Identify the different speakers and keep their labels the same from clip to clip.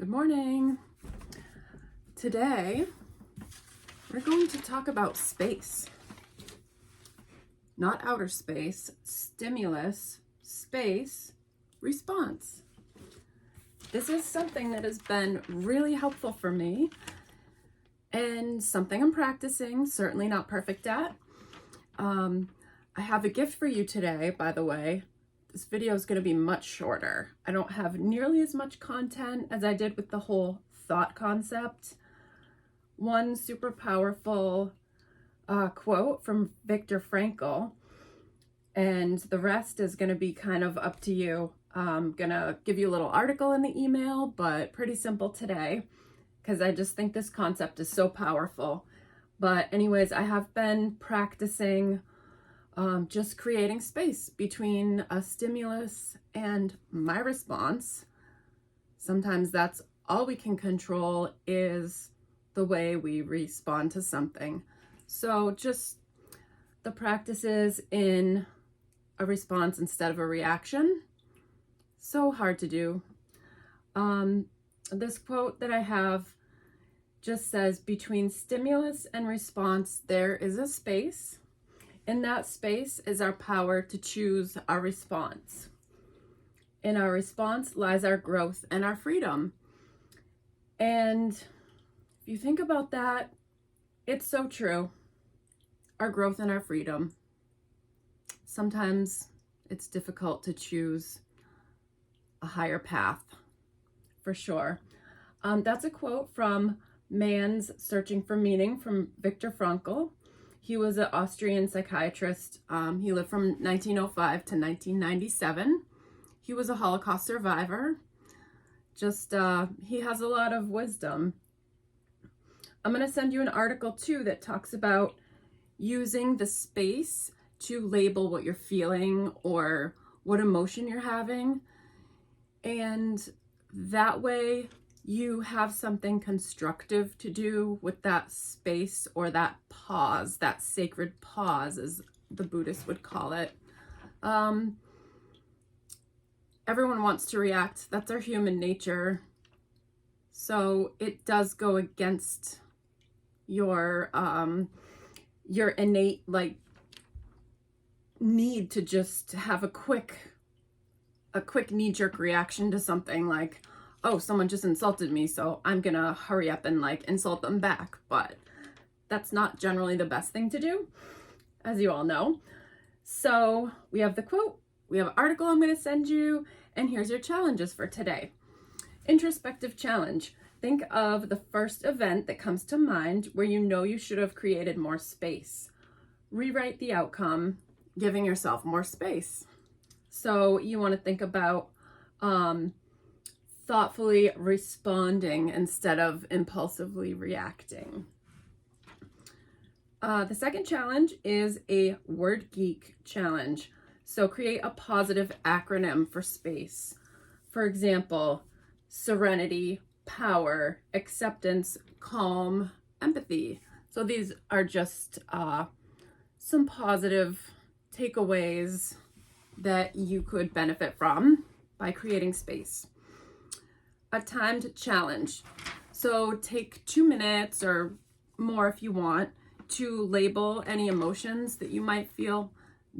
Speaker 1: Good morning. Today, we're going to talk about space. Not outer space, stimulus, space, response. This is something that has been really helpful for me and something I'm practicing, certainly not perfect at. I have a gift for you today, by the way. This video is going to be much shorter. I don't have nearly as much content as I did with the whole thought concept. One super powerful quote from Viktor Frankl, and the rest is going to be kind of up to you. I'm going to give you a little article in the email, but pretty simple today because I just think this concept is so powerful. But anyways, I have been practicing just creating space between a stimulus and my response. Sometimes that's all we can control, is the way we respond to something. So just the practices in a response instead of a reaction. So hard to do. This quote that I have just says, between stimulus and response, there is a space. In that space is our power to choose our response. In our response lies our growth and our freedom. And if you think about that, it's so true. Our growth and our freedom. Sometimes it's difficult to choose a higher path, for sure. That's a quote from Man's Searching for Meaning from Viktor Frankl. He was an Austrian psychiatrist. He lived from 1905 to 1997. He was a Holocaust survivor. He has a lot of wisdom. I'm going to send you an article too that talks about using the space to label what you're feeling or what emotion you're having. And that way you have something constructive to do with that space, or that pause, that sacred pause, as the Buddhists would call it. Everyone wants to react. That's our human nature. So it does go against your innate need to just have a quick knee-jerk reaction to something, like, oh, someone just insulted me, so I'm gonna hurry up and insult them back. But that's not generally the best thing to do, as you all know. So we have the quote, we have an article I'm gonna send you, and here's your challenges for today. Introspective challenge. Think of the first event that comes to mind where you know you should have created more space. Rewrite the outcome, giving yourself more space. So you want to think about thoughtfully responding instead of impulsively reacting. The second challenge is a word geek challenge. So create a positive acronym for space. For example, serenity, power, acceptance, calm, empathy. So these are just some positive takeaways that you could benefit from by creating space. A timed challenge. So take 2 minutes or more if you want to label any emotions that you might feel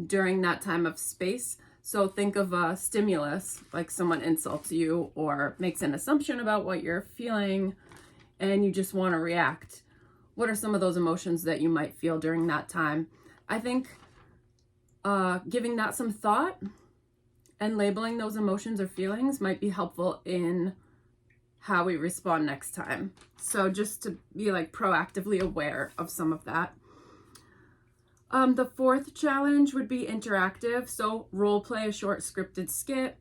Speaker 1: during that time of space. So think of a stimulus, like someone insults you or makes an assumption about what you're feeling and you just want to react. What are some of those emotions that you might feel during that time? I think giving that some thought and labeling those emotions or feelings might be helpful in how we respond next time. So just to be proactively aware of some of that. The fourth challenge would be interactive. So role play a short scripted skit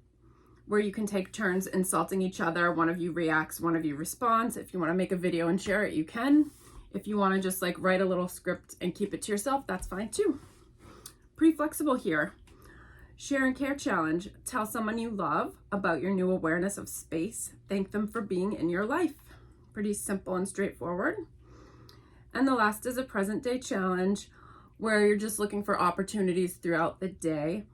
Speaker 1: where you can take turns insulting each other. One of you reacts, one of you responds. If you want to make a video and share it, you can. If you want to just write a little script and keep it to yourself, that's fine too. Pretty flexible here. Share and care challenge. Tell someone you love about your new awareness of space. Thank them for being in your life. Pretty simple and straightforward. And the last is a present day challenge where you're just looking for opportunities throughout the day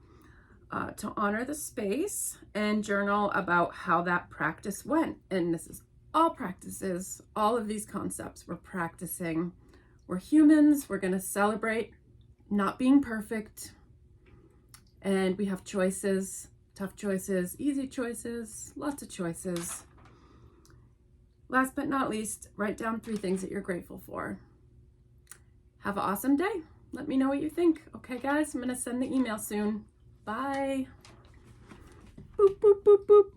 Speaker 1: to honor the space and journal about how that practice went. And this is all practices, all of these concepts we're practicing. We're humans. We're going to celebrate not being perfect. And we have choices, tough choices, easy choices, lots of choices. Last but not least, write down 3 things that you're grateful for. Have an awesome day. Let me know what you think. Okay, guys, I'm going to send the email soon. Bye. Boop, boop, boop, boop.